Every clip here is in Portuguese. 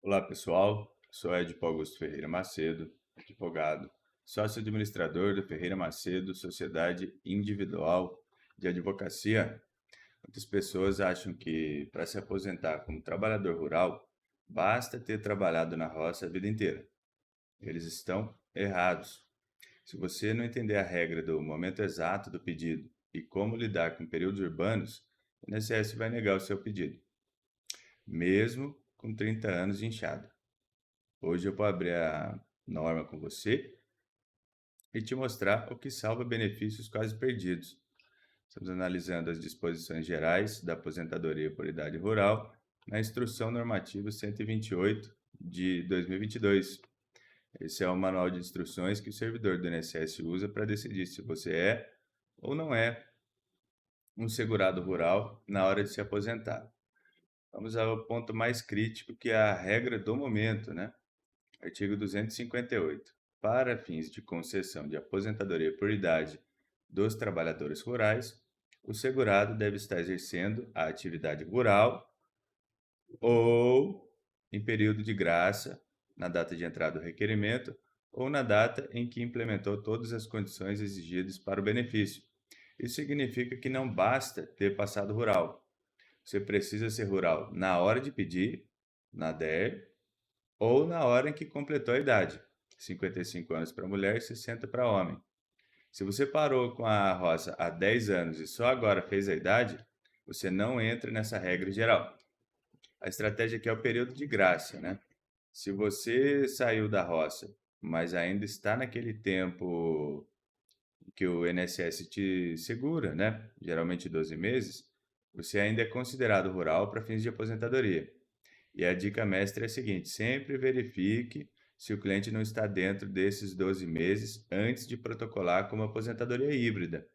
Olá, pessoal. Sou Edipo Augusto Ferreira Macedo, advogado, sócio administrador da Ferreira Macedo Sociedade Individual de Advocacia. Muitas pessoas acham que para se aposentar como trabalhador rural, basta ter trabalhado na roça a vida inteira. Eles estão errados. Se você não entender a regra do momento exato do pedido e como lidar com períodos urbanos, o INSS vai negar o seu pedido, mesmo com 30 anos de enxada. Hoje eu vou abrir a norma com você e te mostrar o que salva benefícios quase perdidos. Estamos analisando as disposições gerais da aposentadoria por idade rural na Instrução Normativa 128 de 2022. Esse é o manual de instruções que o servidor do INSS usa para decidir se você é ou não é um segurado rural na hora de se aposentar. Vamos ao ponto mais crítico, que é a regra do momento, né? Artigo 258. Para fins de concessão de aposentadoria por idade dos trabalhadores rurais, o segurado deve estar exercendo a atividade rural ou em período de graça, na data de entrada do requerimento, ou na data em que implementou todas as condições exigidas para o benefício. Isso significa que não basta ter passado rural. Você precisa ser rural na hora de pedir, na DER, ou na hora em que completou a idade, 55 anos para mulher e 60 para homem. Se você parou com a roça há 10 anos e só agora fez a idade, você não entra nessa regra geral. A estratégia aqui é o período de graça, né? Se você saiu da roça, mas ainda está naquele tempo que o INSS te segura, né? Geralmente 12 meses, você ainda é considerado rural para fins de aposentadoria. E a dica mestra é a seguinte: sempre verifique se o cliente não está dentro desses 12 meses antes de protocolar como aposentadoria híbrida.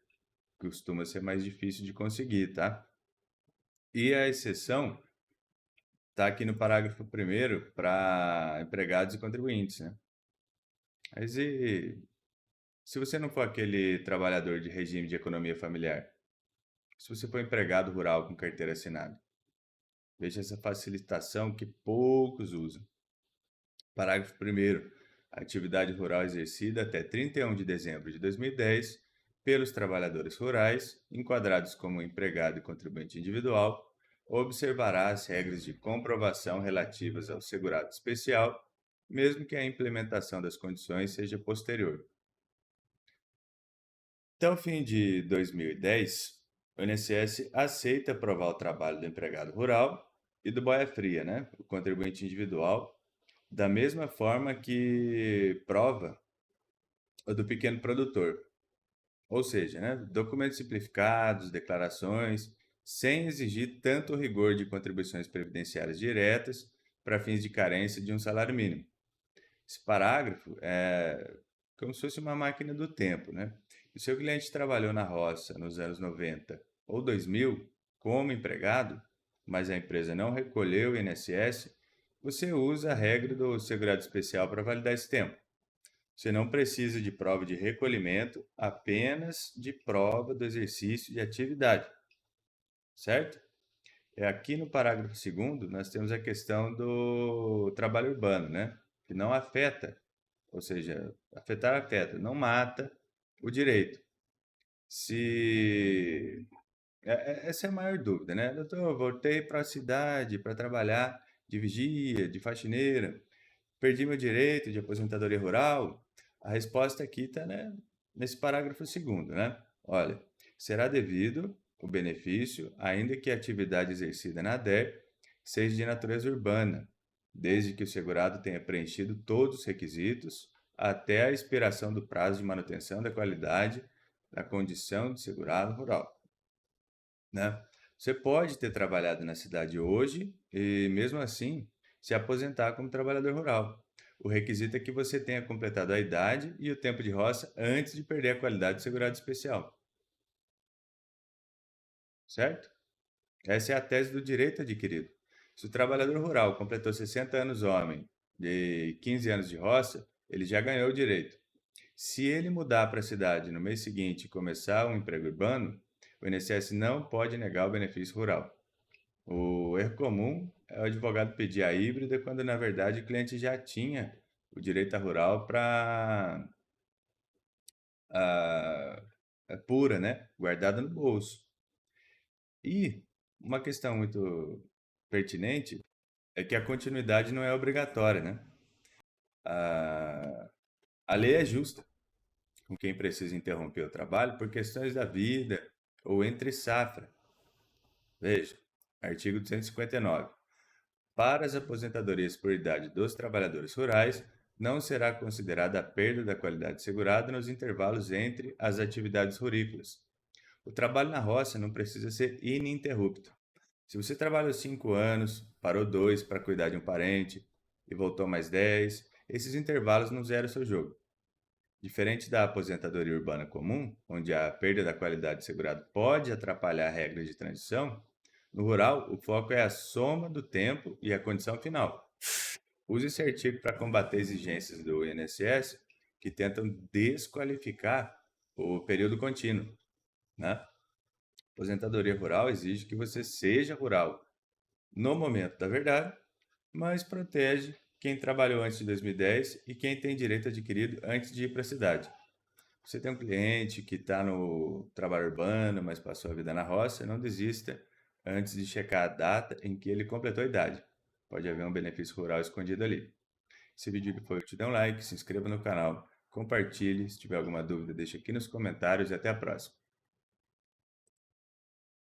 Costuma ser mais difícil de conseguir, tá? E a exceção está aqui no parágrafo primeiro para empregados e contribuintes, né? Mas e se você não for aquele trabalhador de regime de economia familiar? Se você for empregado rural com carteira assinada? Veja essa facilitação que poucos usam. Parágrafo primeiro. A atividade rural exercida até 31 de dezembro de 2010 pelos trabalhadores rurais, enquadrados como empregado e contribuinte individual, observará as regras de comprovação relativas ao segurado especial, mesmo que a implementação das condições seja posterior. Até o fim de 2010, o INSS aceita provar o trabalho do empregado rural e do boia-fria, né, o contribuinte individual, da mesma forma que prova o do pequeno produtor. Ou seja, né, documentos simplificados, declarações, sem exigir tanto rigor de contribuições previdenciárias diretas para fins de carência de um salário mínimo. Esse parágrafo é como se fosse uma máquina do tempo, né? Se o seu cliente trabalhou na roça nos anos 90 ou 2000 como empregado, mas a empresa não recolheu o INSS, você usa a regra do segurado especial para validar esse tempo. Você não precisa de prova de recolhimento, apenas de prova do exercício de atividade, certo? É aqui no parágrafo segundo nós temos a questão do trabalho urbano, né? Que não afeta, ou seja, afeta, não mata o direito. Se essa é a maior dúvida, né? Doutor, eu voltei para a cidade para trabalhar de vigia, de faxineira, perdi meu direito de aposentadoria rural? A resposta aqui está, né, nesse parágrafo segundo, né? Olha, será devido o benefício, ainda que a atividade exercida na DER seja de natureza urbana, desde que o segurado tenha preenchido todos os requisitos até a expiração do prazo de manutenção da qualidade da condição de segurado rural, né? Você pode ter trabalhado na cidade hoje e, mesmo assim, se aposentar como trabalhador rural. O requisito é que você tenha completado a idade e o tempo de roça antes de perder a qualidade de segurado especial, certo? Essa é a tese do direito adquirido. Se o trabalhador rural completou 60 anos homem e 15 anos de roça, ele já ganhou o direito. Se ele mudar para a cidade no mês seguinte e começar um emprego urbano, o INSS não pode negar o benefício rural. O erro comum é o advogado pedir a híbrida quando, na verdade, o cliente já tinha o direito à rural para pura, né? Guardada no bolso. E uma questão muito pertinente é que a continuidade não é obrigatória, né? A, a lei é justa com quem precisa interromper o trabalho por questões da vida ou entre safra. Veja, artigo 259. Para as aposentadorias por idade dos trabalhadores rurais, não será considerada a perda da qualidade segurada nos intervalos entre as atividades rurícolas. O trabalho na roça não precisa ser ininterrupto. Se você trabalhou 5 anos, parou 2 para cuidar de um parente e voltou mais 10, esses intervalos não zeram o seu jogo. Diferente da aposentadoria urbana comum, onde a perda da qualidade segurada pode atrapalhar a regra de transição, no rural o foco é a soma do tempo e a condição final. Use esse artigo para combater exigências do INSS que tentam desqualificar o período contínuo, né? Aposentadoria rural exige que você seja rural no momento da verdade, mas protege quem trabalhou antes de 2010 e quem tem direito adquirido antes de ir para a cidade. Você tem um cliente que está no trabalho urbano, mas passou a vida na roça, não desista antes de checar a data em que ele completou a idade. Pode haver um benefício rural escondido ali. Se o vídeo foi útil, dê um like, se inscreva no canal, compartilhe. Se tiver alguma dúvida, deixe aqui nos comentários e até a próxima.